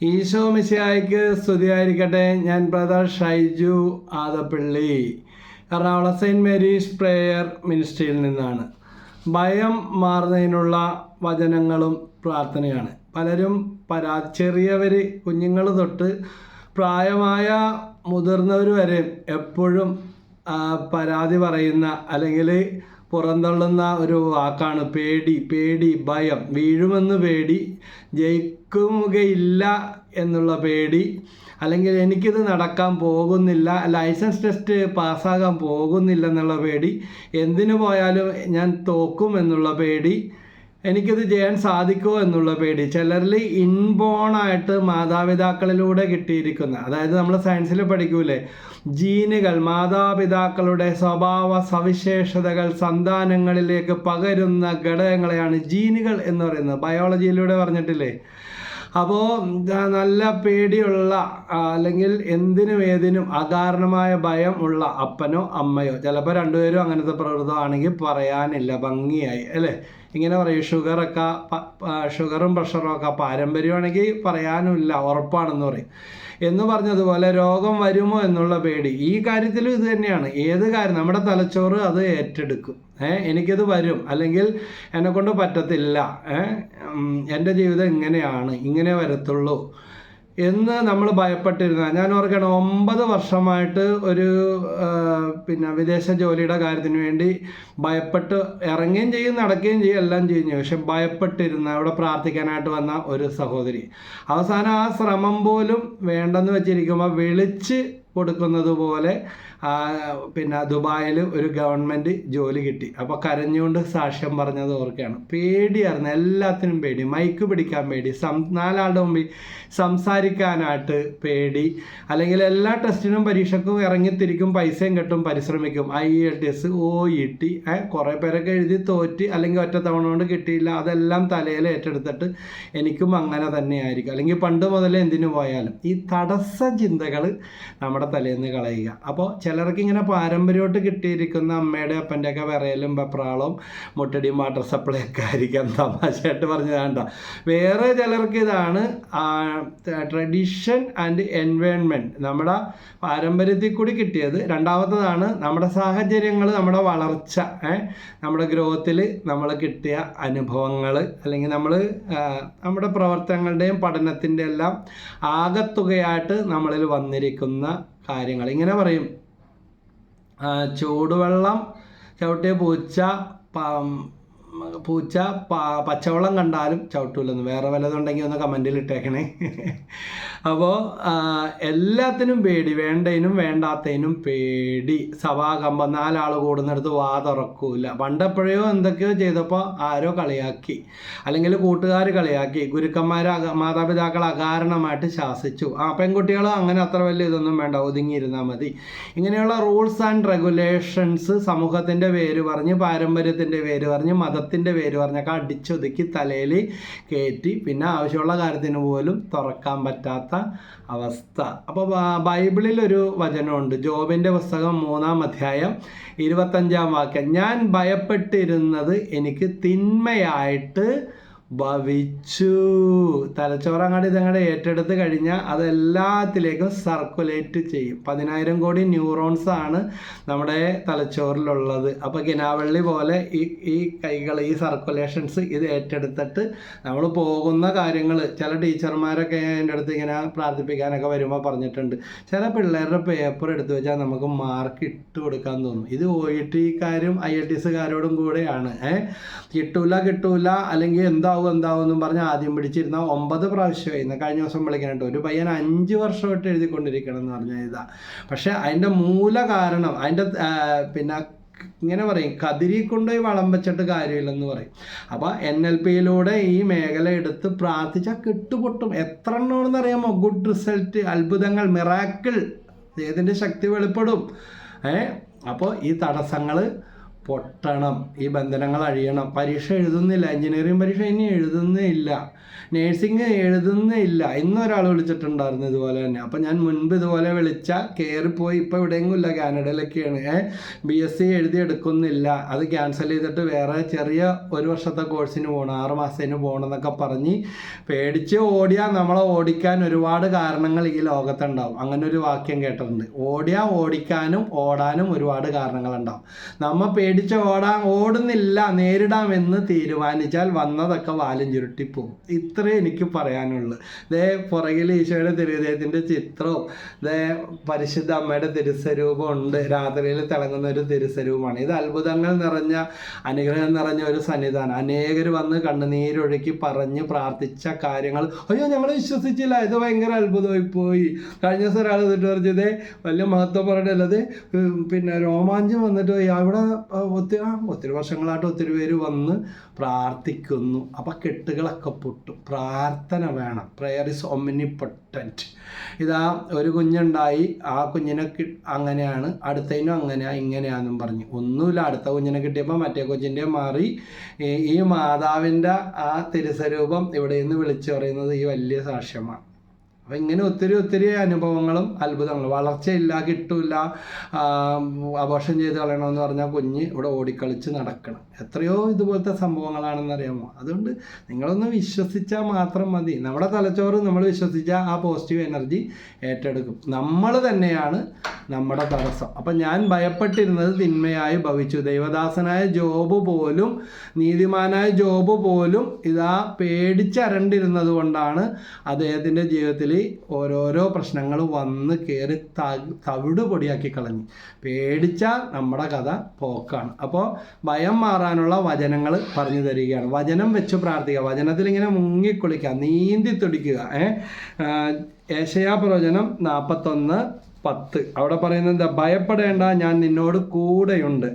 ഈശോ മിശിഹായ്ക്ക് സ്തുതിയായിരിക്കട്ടെ. ഞാൻ brother Shaiju Adappally, Ernakulam saint Mary's prayer മിനിസ്ട്രിയിൽ നിന്നാണ്. ഭയം മാറുന്നതിനുള്ള വചനങ്ങളും പ്രാർത്ഥനയാണ്. പലരും ചെറിയവർ, കുഞ്ഞുങ്ങൾ തൊട്ട് പ്രായമായ മുതിർന്നവർ വരെ എപ്പോഴും പരാതി പറയുന്ന അല്ലെങ്കിൽ പുറന്തള്ളുന്ന ഒരു വാക്കാണ് പേടി, ഭയം. വീഴുമെന്ന് പേടി, ജയിക്കുകയില്ല എന്നുള്ള പേടി, അല്ലെങ്കിൽ എനിക്കിത് നടക്കാൻ പോകുന്നില്ല, ലൈസൻസ് ടെസ്റ്റ് പാസ്സാകാൻ പോകുന്നില്ല എന്നുള്ള പേടി, എന്തിനു പോയാലും ഞാൻ തോക്കും എന്നുള്ള പേടി, എനിക്കിത് ചെയ്യാൻ സാധിക്കുമോ എന്നുള്ള പേടി. ചിലരിൽ ഇൻബോണായിട്ട് മാതാപിതാക്കളിലൂടെ കിട്ടിയിരിക്കുന്ന, അതായത് നമ്മൾ സയൻസിൽ പഠിക്കൂലേ, ജീനുകൾ, മാതാപിതാക്കളുടെ സ്വഭാവ സവിശേഷതകൾ സന്താനങ്ങളിലേക്ക് പകരുന്ന ഘടകങ്ങളെയാണ് ജീനുകൾ എന്ന് പറയുന്നത്. ബയോളജിയിലൂടെ പറഞ്ഞിട്ടില്ലേ. അപ്പോൾ നല്ല പേടിയുള്ള അല്ലെങ്കിൽ എന്തിനും ഏതിനും അകാരണമായ ഭയം ഉള്ള അപ്പനോ അമ്മയോ, ചിലപ്പോൾ രണ്ടുപേരും അങ്ങനത്തെ പ്രകൃതമാണെങ്കിൽ പറയാനില്ല, ഭംഗിയായി അല്ലേ. ഇങ്ങനെ പറയും, ഷുഗറും പ്രഷറും ഒക്കെ പാരമ്പര്യമാണെങ്കിൽ പറയാനുമില്ല, ഉറപ്പാണെന്ന് പറയും. എന്ന് പറഞ്ഞതുപോലെ രോഗം വരുമോ എന്നുള്ള പേടി. ഈ കാര്യത്തിലും ഇത് തന്നെയാണ്. ഏത് കാര്യം നമ്മുടെ തലച്ചോറ് അത് ഏറ്റെടുക്കും. എനിക്കിത് വരും, അല്ലെങ്കിൽ എന്നെക്കൊണ്ട് പറ്റത്തില്ല, എൻ്റെ ജീവിതം ഇങ്ങനെയാണ്, ഇങ്ങനെ വരത്തുള്ളൂ എന്ന് നമ്മൾ ഭയപ്പെട്ടിരുന്ന. ഞാൻ ഓർക്കണം, 9 വർഷമായിട്ട് ഒരു വിദേശ ജോലിയുടെ കാര്യത്തിന് വേണ്ടി ഭയപ്പെട്ട് ഇറങ്ങുകയും ചെയ്യും, നടക്കുകയും ചെയ്യും, എല്ലാം ചെയ്യും. പക്ഷെ ഭയപ്പെട്ടിരുന്ന, അവിടെ പ്രാർത്ഥിക്കാനായിട്ട് വന്ന ഒരു സഹോദരി അവസാനം ആ ശ്രമം പോലും വേണ്ടെന്ന് വെച്ചിരിക്കുമ്പോൾ വിളിച്ച് കൊടുക്കുന്നത് പോലെ ദുബായിൽ ഒരു ഗവൺമെൻറ് ജോലി കിട്ടി. അപ്പോൾ കരഞ്ഞുകൊണ്ട് സാക്ഷ്യം പറഞ്ഞത് ഓർക്കുകയാണ്. പേടിയായിരുന്നു, എല്ലാത്തിനും പേടി, മൈക്ക് പിടിക്കാൻ പേടി, 4 മുമ്പിൽ സംസാരിക്കാനായിട്ട് പേടി, അല്ലെങ്കിൽ എല്ലാ ടെസ്റ്റിനും പരീക്ഷയ്ക്കും ഇറങ്ങിത്തിരിക്കും, പൈസയും കെട്ടും, പരിശ്രമിക്കും, IELTS OET കുറേ പേരൊക്കെ എഴുതി തോറ്റ്, അല്ലെങ്കിൽ ഒറ്റ തവണ കൊണ്ട് കിട്ടിയില്ല, അതെല്ലാം തലയിൽ ഏറ്റെടുത്തിട്ട് എനിക്കും അങ്ങനെ തന്നെയായിരിക്കും, അല്ലെങ്കിൽ പണ്ട് മുതലേ എന്തിനു പോയാലും ഈ തടസ്സ ചിന്തകൾ നമ്മുടെ തലയിൽ നിന്ന് കളയുക. അപ്പോൾ ചിലർക്ക് ഇങ്ങനെ പാരമ്പര്യമായിട്ട് കിട്ടിയിരിക്കുന്ന അമ്മയുടെ അപ്പൻ്റെയൊക്കെ വിറയലും വെപ്രാളവും മുട്ടടിയും വാട്ടർ സപ്ലൈ ഒക്കെ ആയിരിക്കാം, തമാശയായിട്ട് പറഞ്ഞതാണ്ട. വേറെ ചിലർക്ക് ഇതാണ് ട്രഡീഷൻ ആൻഡ് എൻവയോൺമെൻറ്റ്, നമ്മുടെ പാരമ്പര്യത്തിൽ കൂടി കിട്ടിയത്. രണ്ടാമത്തതാണ് നമ്മുടെ സാഹചര്യങ്ങൾ, നമ്മുടെ വളർച്ച, നമ്മുടെ ഗ്രോത്തിൽ നമ്മൾ കിട്ടിയ അനുഭവങ്ങൾ, അല്ലെങ്കിൽ നമ്മുടെ പ്രവർത്തനങ്ങളുടെയും പഠനത്തിൻ്റെ എല്ലാം ആകത്തുകയായിട്ട് നമ്മളിൽ വന്നിരിക്കുന്ന കാര്യങ്ങൾ. ഇങ്ങനെ പറയും, ചൂടുവെള്ളം ചവിട്ടിയ പൂച്ച പച്ചവെള്ളം കണ്ടാലും ചവിട്ടൂലെന്ന്. വേറെ വല്ലതുണ്ടെങ്കിൽ ഒന്ന് കമൻറ്റിൽ ഇട്ടേക്കണേ. അപ്പോൾ എല്ലാത്തിനും പേടി, വേണ്ടതിനും വേണ്ടാത്തതിനും പേടി, സഭാകമ്പം, 4 ആൾ കൂടുന്നിടത്ത് വാ തുറക്കൂല. പണ്ടെപ്പോഴോ എന്തൊക്കെയോ ചെയ്തപ്പോൾ ആരോ കളിയാക്കി, അല്ലെങ്കിൽ കൂട്ടുകാർ കളിയാക്കി, ഗുരുക്കന്മാർ, മാതാപിതാക്കൾ അകാരണമായിട്ട് ശാസിച്ചു. പെൺകുട്ടികൾ അങ്ങനെ അത്ര വലിയ ഇതൊന്നും വേണ്ട, ഒതുങ്ങിയിരുന്നാൽ മതി. ഇങ്ങനെയുള്ള റൂൾസ് ആൻഡ് റെഗുലേഷൻസ് സമൂഹത്തിൻ്റെ പേര് പറഞ്ഞ്, പാരമ്പര്യത്തിൻ്റെ പേര് പറഞ്ഞ്, മതത്തിൻ്റെ പേര് പറഞ്ഞൊക്കെ അടിച്ചൊതുക്കി തലയിൽ കയറ്റി, പിന്നെ ആവശ്യമുള്ള കാര്യത്തിന് പോലും തുറക്കാൻ പറ്റാത്ത അവസ്ഥ. അപ്പോൾ ബൈബിളിൽ ഒരു വചനമുണ്ട്, ജോബിൻ്റെ പുസ്തകം 3-ാം അധ്യായം 25-ാം വാക്യം. ഞാൻ ഭയപ്പെട്ടിരുന്നത് എനിക്ക് തിന്മയായിട്ട് ഭവിച്ചു. തലച്ചോറങ്ങാടി ഇതങ്ങടെ ഏറ്റെടുത്ത് കഴിഞ്ഞാൽ അതെല്ലാത്തിലേക്കും സർക്കുലേറ്റ് ചെയ്യും. 10,000 കോടി ന്യൂറോൺസ് ആണ് നമ്മുടെ തലച്ചോറിലുള്ളത്. അപ്പോൾ കിനാവള്ളി പോലെ ഈ കൈകൾ, ഈ സർക്കുലേഷൻസ് ഇത് ഏറ്റെടുത്തിട്ട് നമ്മൾ പോകുന്ന കാര്യങ്ങൾ. ചില ടീച്ചർമാരൊക്കെ എൻ്റെ അടുത്ത് ഇങ്ങനെ പ്രാർത്ഥിപ്പിക്കാനൊക്കെ വരുമ്പോൾ പറഞ്ഞിട്ടുണ്ട്, ചില പിള്ളേരുടെ പേപ്പർ എടുത്തു വെച്ചാൽ നമുക്ക് മാർക്ക് ഇട്ട് കൊടുക്കാൻ തോന്നും. ഇത് OET-കാരും IELTS-കാരോടും കൂടെയാണ്. കിട്ടൂല, അല്ലെങ്കിൽ എന്താവും എന്നും പറഞ്ഞ് ആദ്യം പിടിച്ചിരുന്ന 9 പ്രാവശ്യമായി. കഴിഞ്ഞ ദിവസം വിളിക്കാനായിട്ട് ഒരു പയ്യൻ 5 വർഷമായിട്ട് എഴുതിക്കൊണ്ടിരിക്കണം എന്ന് പറഞ്ഞാൽ ഇതാ. പക്ഷെ അതിൻ്റെ മൂല കാരണം, അതിൻ്റെ ഇങ്ങനെ പറയും, കതിരി കൊണ്ടുപോയി വളം വെച്ചിട്ട് കാര്യമില്ലെന്ന് പറയും. അപ്പോൾ NLP-യിലൂടെ ഈ മേഖല എടുത്ത് പ്രാർത്ഥിച്ചാൽ കിട്ടുപൊട്ടും. എത്ര എണ്ണമെന്ന് അറിയാമോ? ഗുഡ് റിസൾട്ട്, അത്ഭുതങ്ങൾ, മിറാക്കിൾ, ഇതിൻ്റെ ശക്തി വെളിപ്പെടും. അപ്പോൾ ഈ തടസ്സങ്ങൾ പൊട്ടണം, ഈ ബന്ധനങ്ങൾ അഴിയണം. പരീക്ഷ എഴുതുന്നില്ല, എഞ്ചിനീയറിംഗ് പരീക്ഷ ഇനി എഴുതുന്നില്ല, നേഴ്സിംഗ് എഴുതുന്നില്ല. ഇന്നൊരാൾ വിളിച്ചിട്ടുണ്ടായിരുന്നു ഇതുപോലെ തന്നെ. അപ്പം ഞാൻ മുൻപ് ഇതുപോലെ വിളിച്ചാൽ കയറിപ്പോയി, ഇപ്പോൾ എവിടെയെങ്കിലും ഇല്ല, കാനഡയിലൊക്കെയാണ്. BSc എഴുതിയെടുക്കുന്നില്ല, അത് ക്യാൻസൽ ചെയ്തിട്ട് വേറെ ചെറിയ 1 വർഷത്തെ കോഴ്സിന് പോകണം, 6 മാസത്തിന് പോകണം എന്നൊക്കെ പറഞ്ഞ് പേടിച്ച് ഓടിയാൽ നമ്മളെ ഓടിക്കാൻ ഒരുപാട് കാരണങ്ങൾ ഈ ലോകത്തുണ്ടാവും. അങ്ങനെ ഒരു വാക്യം കേട്ടിട്ടുണ്ട്. ഓടിക്കാനും ഓടാനും ഒരുപാട് കാരണങ്ങളുണ്ടാവും. നമ്മൾ പേടിച്ച് ഓടുന്നില്ല, നേരിടാമെന്ന് തീരുമാനിച്ചാൽ വന്നതൊക്കെ വാലും ചുരുട്ടിപ്പോവും. ഇത്രേ എനിക്ക് പറയാനുള്ളൂ. പുറകിൽ ഈശോയുടെ തിരുഹൃദയത്തിൻ്റെ ചിത്രവും പരിശുദ്ധ അമ്മയുടെ തിരുസ്വരൂപം ഉണ്ട്. രാത്രിയിൽ തിളങ്ങുന്ന ഒരു തിരുസ്വരൂപമാണ്. ഇത് അത്ഭുതങ്ങൾ നിറഞ്ഞ, അനുഗ്രഹം നിറഞ്ഞ ഒരു സന്നിധാനം. അനേകർ വന്ന് കണ്ണുനീരൊഴുക്കി പറഞ്ഞ് പ്രാർത്ഥിച്ച കാര്യങ്ങൾ, അയ്യോ ഞങ്ങൾ വിശ്വസിച്ചില്ല, ഇത് ഭയങ്കര അത്ഭുതമായി പോയി. കഴിഞ്ഞ ദിവസം ഒരാൾ എന്നിട്ട് പറഞ്ഞത് വലിയ മഹത്വം പറയണല്ലത്, പിന്നെ രോമാഞ്ചം വന്നിട്ട് അവിടെ ഒത്തിരി വർഷങ്ങളായിട്ട് ഒത്തിരി പേര് വന്ന് പ്രാർത്ഥിക്കുന്നു. അപ്പം കെട്ടുകളൊക്കെ പൊട്ടും. പ്രാർത്ഥന വേണം. Prayer is omnipotent. ഇതാ ഒരു കുഞ്ഞുണ്ടായി, ആ കുഞ്ഞിനെ അങ്ങനെയാണ്, അടുത്തതിനും അങ്ങനെയാ ഇങ്ങനെയാണെന്നും പറഞ്ഞ് ഒന്നുമില്ല. അടുത്ത കുഞ്ഞിനെ കിട്ടിയപ്പോൾ മറ്റേ കൊച്ചിൻ്റെ മാറി. ഈ മാതാവിൻ്റെ ആ തിരുസ്വരൂപം ഇവിടെ നിന്ന് വിളിച്ചു പറയുന്നത് ഈ വലിയ സാക്ഷ്യമാണ്. അപ്പം ഇങ്ങനെ ഒത്തിരി അനുഭവങ്ങളും അത്ഭുതങ്ങളും. വളർച്ചയില്ല, കിട്ടില്ല, അബോർഷൻ ചെയ്ത് കളയണമെന്ന് പറഞ്ഞാൽ കുഞ്ഞ് ഇവിടെ ഓടിക്കളിച്ച് നടക്കണം. എത്രയോ ഇതുപോലത്തെ സംഭവങ്ങളാണെന്നറിയാമോ? അതുകൊണ്ട് നിങ്ങളൊന്ന് വിശ്വസിച്ചാൽ മാത്രം മതി. നമ്മുടെ തലച്ചോറ് നമ്മൾ വിശ്വസിച്ചാൽ ആ പോസിറ്റീവ് എനർജി ഏറ്റെടുക്കും. നമ്മൾ തന്നെയാണ് നമ്മുടെ തടസ്സം. അപ്പം ഞാൻ ഭയപ്പെട്ടിരുന്നത് തിന്മയായി ഭവിച്ചു. ദൈവദാസനായ ജോബ് പോലും, നീതിമാനായ ജോബ് പോലും ഇതാ പേടിച്ചരണ്ടിരുന്നത് കൊണ്ടാണ് അദ്ദേഹത്തിൻ്റെ ജീവിതത്തിൽ ഓരോരോ പ്രശ്നങ്ങൾ വന്ന് കയറി തവിട് പൊടിയാക്കി കളഞ്ഞു. പേടിച്ചാൽ നമ്മുടെ കഥ പോക്കാണ്. അപ്പോൾ ഭയം മാറാനുള്ള വചനങ്ങൾ പറഞ്ഞു തരികയാണ്. വചനം വെച്ച് പ്രാർത്ഥിക്കുക, വചനത്തിൽ ഇങ്ങനെ മുങ്ങിക്കുളിക്കുക, നീന്തി തുടിക്കുക. ഏശയ്യാ പ്രവചനം 41:10 അവിടെ പറയുന്നത്, ഭയപ്പെടേണ്ട, ഞാൻ നിന്നോട് കൂടെയുണ്ട്.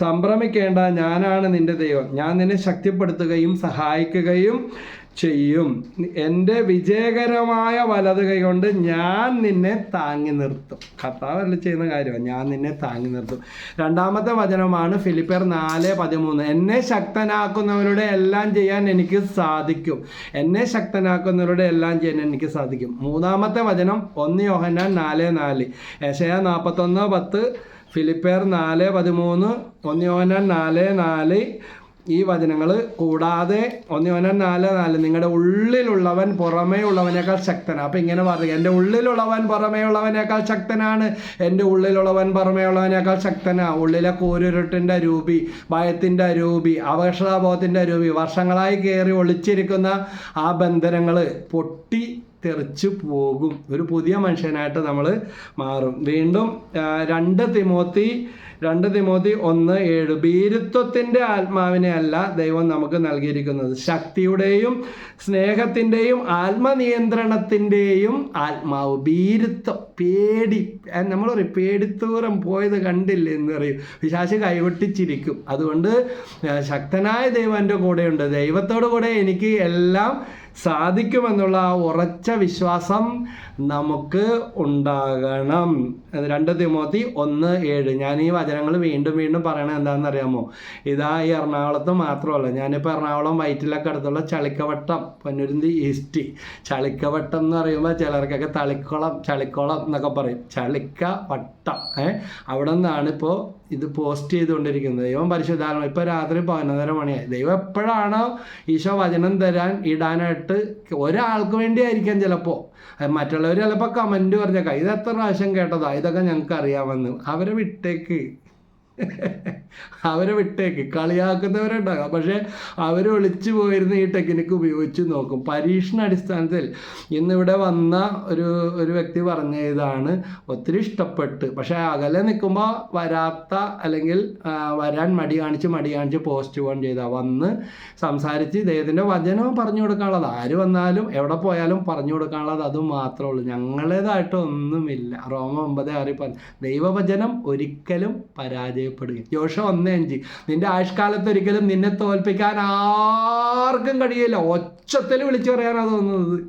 സംഭ്രമിക്കേണ്ട, ഞാനാണ് നിന്റെ ദൈവം. ഞാൻ നിന്നെ ശക്തിപ്പെടുത്തുകയും സഹായിക്കുകയും ചെയ്യും. എൻ്റെ വിജയകരമായ വലത് കൈ കൊണ്ട് ഞാൻ നിന്നെ താങ്ങി നിർത്തും. കർത്താവല്ല ചെയ്യുന്ന കാര്യമാണ്, ഞാൻ നിന്നെ താങ്ങി നിർത്തും. രണ്ടാമത്തെ വചനമാണ് ഫിലിപ്പിയർ 4:13. എന്നെ ശക്തനാക്കുന്നവരുടെ എല്ലാം ചെയ്യാൻ എനിക്ക് സാധിക്കും. എന്നെ ശക്തനാക്കുന്നവരുടെ എല്ലാം ചെയ്യാൻ എനിക്ക് സാധിക്കും. മൂന്നാമത്തെ വചനം 1 യോഹന്നാൻ 4:4. ഏശയ്യാ 41:10, ഫിലിപ്പിയർ 4:13, 1 യോഹന്നാൻ 4:4 ഈ വചനങ്ങൾ കൂടാതെ 1 യോഹന്നാൻ 4:4 നിങ്ങളുടെ ഉള്ളിലുള്ളവൻ പുറമേ ഉള്ളവനേക്കാൾ ശക്തനാണ്. അപ്പം ഇങ്ങനെ പറയുക, എൻ്റെ ഉള്ളിലുള്ളവൻ പുറമേ ഉള്ളവനേക്കാൾ ശക്തനാണ്, എൻ്റെ ഉള്ളിലുള്ളവൻ പുറമേ ഉള്ളവനേക്കാൾ ശക്തനാണ്. ഉള്ളിലെ കൂരുരുട്ടിൻ്റെ രൂപി, ഭയത്തിൻ്റെ രൂപി, അവക്ഷതാബോധത്തിൻ്റെ രൂപി, വർഷങ്ങളായി കയറി ഒളിച്ചിരിക്കുന്ന ആ ബന്ധനങ്ങൾ പൊട്ടി തെറിച്ചു പോകും. ഒരു പുതിയ മനുഷ്യനായിട്ട് നമ്മൾ മാറും. വീണ്ടും 2 തിമോത്തി 1:7. ഭീരുത്വത്തിൻ്റെ ആത്മാവിനെ അല്ല ദൈവം നമുക്ക് നൽകിയിരിക്കുന്നത്, ശക്തിയുടെയും സ്നേഹത്തിൻ്റെയും ആത്മനിയന്ത്രണത്തിൻ്റെയും ആത്മാവ്. ഭീരുത്വം, പേടി, നമ്മൾ പറയും പേടിത്തൂരം പോയത് കണ്ടില്ലേ എന്ന് പറയും. പിശാച് കൈകൊട്ടിച്ചിരിക്കും. അതുകൊണ്ട് ശക്തനായ ദൈവം എൻ്റെ കൂടെയുണ്ട്, ദൈവത്തോടു കൂടെ എനിക്ക് എല്ലാം സാധിക്കുമെന്നുള്ള ആ ഉറച്ച വിശ്വാസം നമുക്ക് ഉണ്ടാകണം. 2 തിമോത്തി 1:7. ഞാൻ ഈ വചനങ്ങൾ വീണ്ടും പറയണത് എന്താണെന്നറിയാമോ? ഇതാ ഈ എറണാകുളത്ത് മാത്രമല്ല, ഞാനിപ്പോൾ എറണാകുളം വൈറ്റിലൊക്കെ അടുത്തുള്ള ചളിക്കവട്ടം, പൊന്നുരുന്തി ഈസ്റ്റ്, ചളിക്കവട്ടം എന്ന് പറയുമ്പോൾ ചിലർക്കൊക്കെ ചളിക്കുളം എന്നൊക്കെ പറയും. ചളിക്കവട്ടം അവിടെ നിന്നാണ് ഇപ്പോൾ ഇത് പോസ്റ്റ് ചെയ്തുകൊണ്ടിരിക്കുന്നത്. ദൈവം പരിശുദ്ധാത്മ ഇപ്പോൾ രാത്രി 11:30 മണിയായി. ദൈവം എപ്പോഴാണോ ഈശോ വചനം ഇടാനായിട്ട് ഒരാൾക്ക് വേണ്ടിയായിരിക്കാം ചിലപ്പോൾ. മറ്റുള്ളവർ ചിലപ്പോൾ കമൻറ്റ് പറഞ്ഞേക്കാം, ഇത് എത്ര പ്രാവശ്യം കേട്ടതാ, ഇതൊക്കെ ഞങ്ങൾക്ക് അറിയാമെന്ന്. അവരെ വിട്ടേക്ക് കളിയാക്കുന്നവരുണ്ടാകാം. പക്ഷേ അവർ ഒളിച്ചു പോയിരുന്ന ഈ ടെക്നിക്ക് ഉപയോഗിച്ച് നോക്കും. പരീക്ഷണാടിസ്ഥാനത്തിൽ ഇന്നിവിടെ വന്ന ഒരു വ്യക്തി പറഞ്ഞ ഇതാണ് ഒത്തിരി ഇഷ്ടപ്പെട്ട്, പക്ഷേ അകലെ നിൽക്കുമ്പോൾ വരാത്ത, അല്ലെങ്കിൽ വരാൻ മടി കാണിച്ച് പോസ്റ്റ് പോകാൻ ചെയ്താൽ വന്ന് സംസാരിച്ച് ദൈവത്തിൻ്റെ വചനവും പറഞ്ഞു കൊടുക്കാനുള്ളത്, ആര് വന്നാലും എവിടെ പോയാലും പറഞ്ഞു കൊടുക്കാനുള്ളത് അത് മാത്രമേ ഉള്ളൂ. ഞങ്ങളുടേതായിട്ടൊന്നുമില്ല. റോമ 9:6 പറഞ്ഞു, ദൈവവചനം ഒരിക്കലും പരാജയപ്പെടുക. യോശുവ 1:5. നിന്റെ ആയുഷ്കാലത്ത് ഒരിക്കലും നിന്നെ തോൽപ്പിക്കാൻ ആർക്കും കഴിയില്ല. ഒച്ചത്തിൽ വിളിച്ചു പറയാനാണ് തോന്നുന്നത്.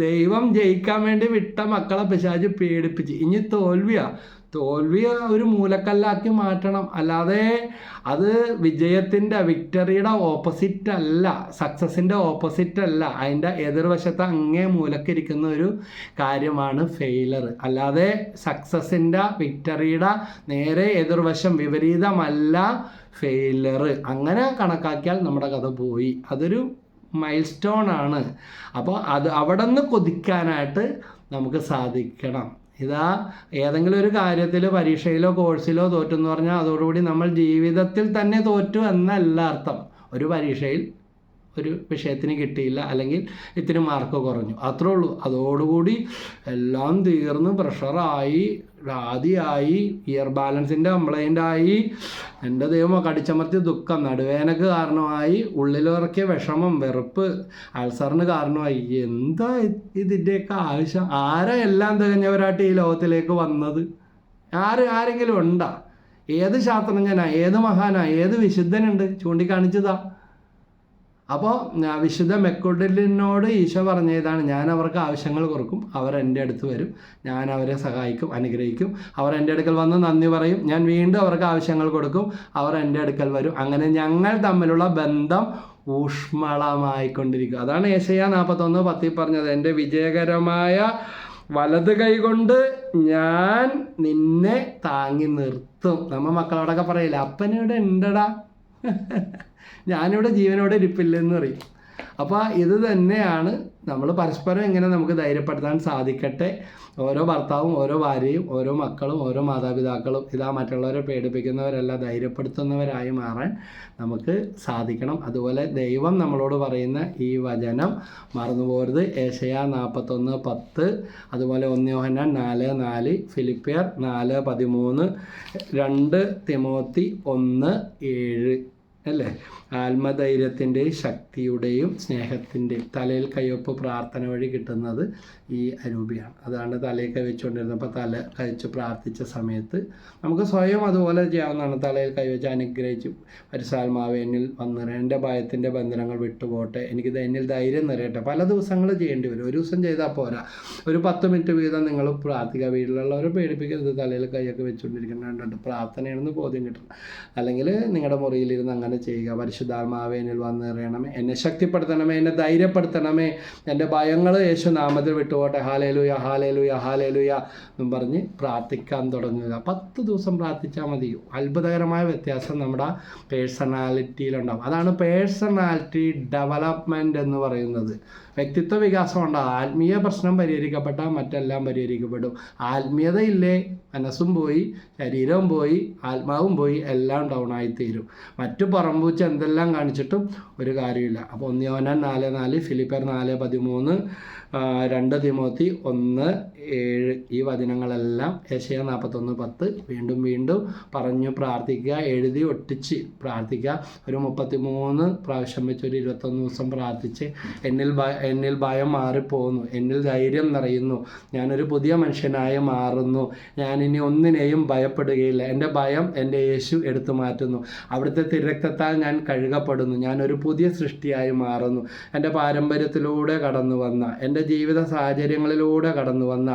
ദൈവം ജയിക്കാൻ വേണ്ടി വിട്ട മക്കളെ പിശാച് പേടിപ്പിച്ച്. ഇനി തോൽവിയാ, തോൽവി ഒരു മൂലക്കല്ലാക്കി മാറ്റണം. അല്ലാതെ അത് വിക്ടറിയുടെ ഓപ്പോസിറ്റ് അല്ല, സക്സസിൻ്റെ ഓപ്പോസിറ്റ് അല്ല. അതിൻ്റെ എതിർവശത്ത് അങ്ങേ മൂലക്കിരിക്കുന്ന ഒരു കാര്യമാണ് ഫെയിലർ. അല്ലാതെ സക്സസിൻ്റെ വിക്ടറിയുടെ നേരെ എതിർവശം വിപരീതമല്ല ഫെയിലർ. അങ്ങനെ കണക്കാക്കിയാൽ നമ്മുടെ കഥ പോയി. അതൊരു മൈൽ സ്റ്റോൺ ആണ്. അപ്പോൾ അവിടെ നിന്ന് കൊതിക്കാനായിട്ട് നമുക്ക് സാധിക്കണം. ഇതാ ഏതെങ്കിലും ഒരു കാര്യത്തിൽ പരീക്ഷയിലോ കോഴ്സിലോ തോറ്റെന്ന് പറഞ്ഞാൽ അതോടുകൂടി നമ്മൾ ജീവിതത്തിൽ തന്നെ തോറ്റു എന്നല്ല അർത്ഥം. ഒരു പരീക്ഷയിൽ ഒരു വിഷയത്തിന് കിട്ടിയില്ല, അല്ലെങ്കിൽ ഇത്തിരി മാർക്ക് കുറഞ്ഞു, അത്രേ ഉള്ളൂ. അതോടുകൂടി എല്ലാം തീർന്ന് പ്രഷറായി, ആദിയായി, ഇയർ ബാലൻസിൻ്റെ കംപ്ലൈൻ്റ് ആയി, എൻ്റെ ദൈവമോ കടിച്ചമർത്തിയ ദുഃഖം, നടുവേനക്ക് കാരണമായി, ഉള്ളിലിറക്കിയ വിഷമം, വെറുപ്പ്, അൾസറിന് കാരണമായി. എന്താ ഇതിൻ്റെയൊക്കെ ആവശ്യം? ആരാ എല്ലാം തികഞ്ഞവരായിട്ട് ഈ ലോകത്തിലേക്ക് വന്നത്? ആരെങ്കിലും ഉണ്ടാ? ഏത് ശാസ്ത്രജ്ഞനാ, ഏത് മഹാനാ, ഏത് വിശുദ്ധനുണ്ട്? ചൂണ്ടിക്കാണിച്ചതാ. അപ്പോൾ വിശുദ്ധ മെക്കുഡലിനോട് ഈശോ പറഞ്ഞതാണ്, ഞാൻ അവർക്ക് ആവശ്യങ്ങൾ കൊടുക്കും, അവർ എൻ്റെ അടുത്ത് വരും, ഞാൻ അവരെ സഹായിക്കും, അനുഗ്രഹിക്കും. അവർ എൻ്റെ അടുക്കൽ വന്ന് നന്ദി പറയും, ഞാൻ വീണ്ടും അവർക്ക് ആവശ്യങ്ങൾ കൊടുക്കും, അവർ എൻ്റെ അടുക്കൽ വരും. അങ്ങനെ ഞങ്ങൾ തമ്മിലുള്ള ബന്ധം ഊഷ്മളമായിക്കൊണ്ടിരിക്കും. അതാണ് യെശയ്യാ 41:10 പറഞ്ഞത്, എൻ്റെ വിജയകരമായ വലത് കൈ കൊണ്ട് ഞാൻ നിന്നെ താങ്ങി നിർത്തും. നമ്മൾ മക്കളോടൊക്കെ പറയില്ല, അപ്പനിവിടെ ഉണ്ടടാ, ഞാനിവിടെ ജീവനോടെ ഇരിപ്പില്ലെന്ന് പറയും. അപ്പോൾ ഇത് തന്നെയാണ് നമ്മൾ പരസ്പരം എങ്ങനെ നമുക്ക് ധൈര്യപ്പെടുത്താൻ സാധിക്കട്ടെ. ഓരോ ഭർത്താവും ഓരോ ഭാര്യയും ഓരോ മക്കളും ഓരോ മാതാപിതാക്കളും ഇതാ മറ്റുള്ളവരെ പേടിപ്പിക്കുന്നവരല്ല, ധൈര്യപ്പെടുത്തുന്നവരായി മാറാൻ നമുക്ക് സാധിക്കണം. അതുപോലെ ദൈവം നമ്മളോട് പറയുന്ന ഈ വചനം മറന്നു പോകരുത്. യെശയ്യാ 41:10, അതുപോലെ 1 യോഹന്നാൻ 4:4, ഫിലിപ്പിയർ 4:13, 2 തിമോത്തി 1:7 അല്ലേ? ആത്മധൈര്യത്തിൻ്റെയും ശക്തിയുടെയും സ്നേഹത്തിൻ്റെയും തലയിൽ കയ്യൊപ്പ് പ്രാർത്ഥന വഴി കിട്ടുന്നത് ഈ അരൂപിയാണ്. അതാണ് തലയിൽ കൈവച്ചുകൊണ്ടിരുന്നപ്പോൾ തല കഴിച്ച് പ്രാർത്ഥിച്ച സമയത്ത് നമുക്ക് സ്വയം അതുപോലെ ചെയ്യാവുന്നതാണ്. തലയിൽ കൈവച്ച് അനുഗ്രഹിച്ച്, പരിശുദ്ധാത്മാവേ എന്നിൽ വന്നിറ, എൻ്റെ ഭയത്തിൻ്റെ ബന്ധനങ്ങൾ വിട്ടുപോട്ടെ, എനിക്കിത് എന്നിൽ ധൈര്യം നിറയട്ടെ. പല ദിവസങ്ങൾ ചെയ്യേണ്ടി വരും, ഒരു ദിവസം ചെയ്താൽ പോരാ. ഒരു 10 മിനിറ്റ് വീതം നിങ്ങൾ പ്രാർത്ഥിക്കുക. വീട്ടിലുള്ളവരെ പേടിപ്പിക്കരുത്, തലയിൽ കൈയൊക്കെ വെച്ചുകൊണ്ടിരിക്കുന്നുണ്ട്, പ്രാർത്ഥനയാണെന്ന് ബോധ്യം കിട്ടണം. അല്ലെങ്കിൽ നിങ്ങളുടെ മുറിയിലിരുന്ന് അങ്ങനെ ചെയ്യുക. പരിശുദ്ധാത്മാവേ എന്നിൽ വന്ന് നിറയണമേ, എന്നെ ശക്തിപ്പെടുത്തണമേ, എന്നെ ധൈര്യപ്പെടുത്തണമേ, എൻ്റെ ഭയങ്ങൾ യേശു നാമത്തിൽ വിട്ടുപോട്ടെ, ഹാലേലൂയ ഹാലേലൂയ ഹാലേലൂയ എന്നും പറഞ്ഞ് പ്രാർത്ഥിക്കാൻ തുടങ്ങുക. 10 ദിവസം പ്രാർത്ഥിച്ചാൽ മതി. അത്ഭുതകരമായ വ്യത്യാസം നമ്മുടെ പേഴ്സണാലിറ്റിയിലുണ്ടാകും. അതാണ് പേഴ്സണാലിറ്റി ഡെവലപ്മെൻറ്റ് എന്ന് പറയുന്നത്. വ്യക്തിത്വ വികാസം ഉണ്ടാകും. ആത്മീയ പ്രശ്നം പരിഹരിക്കപ്പെട്ടാൽ മറ്റെല്ലാം പരിഹരിക്കപ്പെടും. ആത്മീയത ഇല്ലേ, മനസ്സും പോയി, ശരീരവും പോയി, ആത്മാവും പോയി, എല്ലാം ഡൗൺ ആയിത്തീരും. മറ്റു പറമ്പൂച്ച് എന്തെല്ലാം കാണിച്ചിട്ടും ഒരു കാര്യമില്ല. അപ്പോൾ 1 യോഹന്നാൻ 4:4, ഫിലിപ്പിയർ 4:13, 2 തിമോത്തി 1:7 ഈ വചനങ്ങളെല്ലാം യെശയ്യാ 41:10 വീണ്ടും വീണ്ടും പറഞ്ഞു പ്രാർത്ഥിക്കുക, എഴുതി ഒട്ടിച്ച് പ്രാർത്ഥിക്കുക. ഒരു 33 പ്രാവശ്യം വെച്ച് ഒരു 21 ദിവസം പ്രാർത്ഥിച്ച് എന്നിൽ ഭയം മാറിപ്പോകുന്നു, എന്നിൽ ധൈര്യം നിറയുന്നു, ഞാനൊരു പുതിയ മനുഷ്യനായി മാറുന്നു, ഞാനിനി ഒന്നിനെയും ഭയപ്പെടുകയില്ല, എൻ്റെ ഭയം എൻ്റെ യേശു എടുത്തു മാറ്റുന്നു, അവിടുത്തെ തിരക്തത്താൽ ഞാൻ കഴുകപ്പെടുന്നു, ഞാനൊരു പുതിയ സൃഷ്ടിയായി മാറുന്നു, എൻ്റെ പാരമ്പര്യത്തിലൂടെ കടന്നു വന്ന, എൻ്റെ ജീവിത സാഹചര്യങ്ങളിലൂടെ കടന്നു വന്ന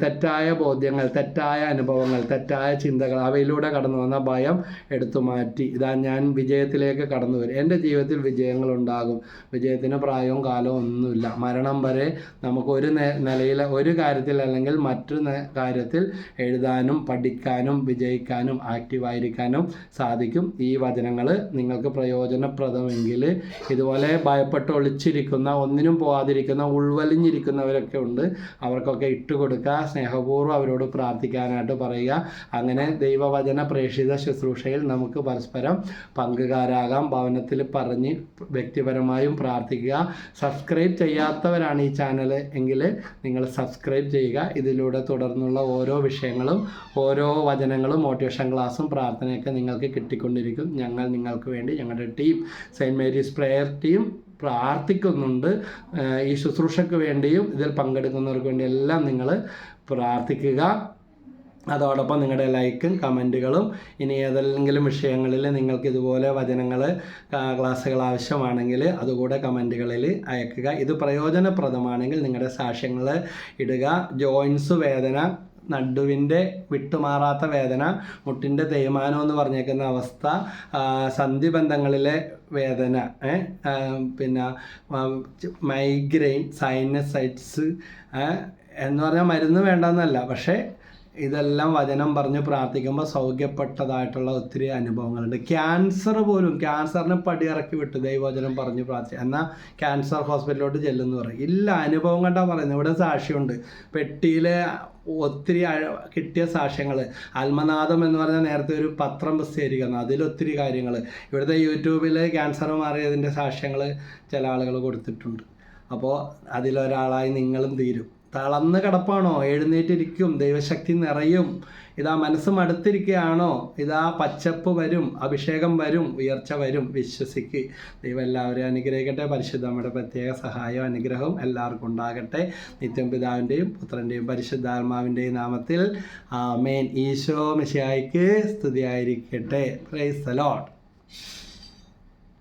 തെറ്റായ ബോധ്യങ്ങൾ, തെറ്റായ അനുഭവങ്ങൾ, തെറ്റായ ചിന്തകൾ, അവയിലൂടെ കടന്നു വന്ന ഭയം എടുത്തു മാറ്റി ഇതാ ഞാൻ വിജയത്തിലേക്ക് കടന്നു വരും. എൻ്റെ ജീവിതത്തിൽ വിജയങ്ങളുണ്ടാകും. വിജയത്തിന് പ്രായവും കാലവും ഒന്നുമില്ല. മരണം വരെ നമുക്ക് ഒരു നിലയിൽ ഒരു കാര്യത്തിൽ അല്ലെങ്കിൽ മറ്റൊരു കാര്യത്തിൽ എഴുതാനും പഠിക്കാനും വിജയിക്കാനും ആക്റ്റീവായിരിക്കാനും സാധിക്കും. ഈ വചനങ്ങൾ നിങ്ങൾക്ക് പ്രയോജനപ്രദമെങ്കിൽ ഇതുപോലെ ഭയപ്പെട്ട് ഒളിച്ചിരിക്കുന്ന, ഒന്നിനും പോകാതിരിക്കുന്ന, ഉൾവലിഞ്ഞിരിക്കുന്നവരൊക്കെ ഉണ്ട്, അവർക്കൊക്കെ ഇട്ടുകൊടുക്കുക. സ്നേഹപൂർവ്വം അവരോട് പ്രാർത്ഥിക്കാനായിട്ട് പറയുക. അങ്ങനെ ദൈവവചന പ്രേക്ഷിത ശുശ്രൂഷയിൽ നമുക്ക് പരസ്പരം പങ്കുകാരാകാം. ഭവനത്തിൽ പറഞ്ഞ് വ്യക്തിപരമായും പ്രാർത്ഥിക്കുക. സബ്സ്ക്രൈബ് ചെയ്യാത്തവരാണ് ഈ ചാനൽ എങ്കിൽ നിങ്ങൾ സബ്സ്ക്രൈബ് ചെയ്യുക. ഇതിലൂടെ തുടർന്നുള്ള ഓരോ വിഷയങ്ങളും ഓരോ വചനങ്ങളും മോട്ടിവേഷൻ ക്ലാസ്സും പ്രാർത്ഥനയൊക്കെ നിങ്ങൾക്ക് കിട്ടിക്കൊണ്ടിരിക്കും. ഞങ്ങൾ നിങ്ങൾക്ക് വേണ്ടി, ഞങ്ങളുടെ team, saint Mary's prayer team പ്രാർത്ഥിക്കുന്നുണ്ട്. ഈ ശുശ്രൂഷയ്ക്ക് വേണ്ടിയും ഇതിൽ പങ്കെടുക്കുന്നവർക്ക് വേണ്ടി എല്ലാം നിങ്ങൾ പ്രാർത്ഥിക്കുക. അതോടൊപ്പം നിങ്ങളുടെ ലൈക്കും കമൻറ്റുകളും, ഇനി ഏതെങ്കിലും വിഷയങ്ങളിൽ നിങ്ങൾക്ക് ഇതുപോലെ വചനങ്ങൾ ക്ലാസ്സുകൾ ആവശ്യമാണെങ്കിൽ അതുകൂടെ കമൻറ്റുകളിൽ അയക്കുക. ഇത് പ്രയോജനപ്രദമാണെങ്കിൽ നിങ്ങളുടെ സാക്ഷ്യങ്ങൾ ഇടുക. ജോയിൻസ് വേദന നടുവിൻ്റെ വിട്ടുമാറാത്ത വേദന, മുട്ടിൻ്റെ തേയ്മാനം എന്ന് പറഞ്ഞേക്കുന്ന അവസ്ഥ, സന്ധിബന്ധങ്ങളിലെ വേദന, പിന്നെ മൈഗ്രെയിൻ, സൈനസൈറ്റ്സ് എന്ന് പറഞ്ഞാൽ മരുന്ന് വേണ്ടെന്നല്ല, പക്ഷേ ഇതെല്ലാം വചനം പറഞ്ഞ് പ്രാർത്ഥിക്കുമ്പോൾ സൗഖ്യപ്പെട്ടതായിട്ടുള്ള ഒത്തിരി അനുഭവങ്ങളുണ്ട്. ക്യാൻസർ പോലും, ക്യാൻസറിനെ പടിയിറക്കി വിട്ടു ദൈവവചനം പറഞ്ഞ് പ്രാർത്ഥിച്ചു. എന്നാൽ ക്യാൻസർ ഹോസ്പിറ്റലിലോട്ട് ചെല്ലുമെന്ന് പറയും. ഇല്ല, അനുഭവം കണ്ടാൽ പറയുന്നത്. ഇവിടെ സാക്ഷ്യമുണ്ട്, പെട്ടിയിൽ ഒത്തിരി കിട്ടിയ സാക്ഷ്യങ്ങൾ. ആത്മനാഥം എന്ന് പറഞ്ഞാൽ നേരത്തെ ഒരു പത്രം പ്രസിദ്ധീകരിക്കുന്നു, അതിലൊത്തിരി കാര്യങ്ങൾ. ഇവിടുത്തെ യൂട്യൂബിൽ ക്യാൻസർ മാറിയതിൻ്റെ സാക്ഷ്യങ്ങൾ ചില ആളുകൾ കൊടുത്തിട്ടുണ്ട്. അപ്പോൾ അതിലൊരാളായി നിങ്ങളും തീരും. തളർന്ന് കിടപ്പാണോ? എഴുന്നേറ്റിരിക്കും, ദൈവശക്തി നിറയും. ഇതാ മനസ്സ് മടുത്തിരിക്കുകയാണോ? ഇതാ പച്ചപ്പ് വരും, അഭിഷേകം വരും, ഉയർച്ച വരും. വിശ്വസിക്ക്. ദൈവം എല്ലാവരെയും അനുഗ്രഹിക്കട്ടെ. പരിശുദ്ധമ്മയുടെ പ്രത്യേക സഹായവും അനുഗ്രഹവും എല്ലാവർക്കും ഉണ്ടാകട്ടെ. നിത്യം പിതാവിൻ്റെയും പുത്രൻ്റെയും പരിശുദ്ധാത്മാവിൻ്റെയും നാമത്തിൽ ആമേൻ. ഈശോ മിശിഹായ്ക്ക് സ്തുതിയായിരിക്കട്ടെ. Praise the Lord.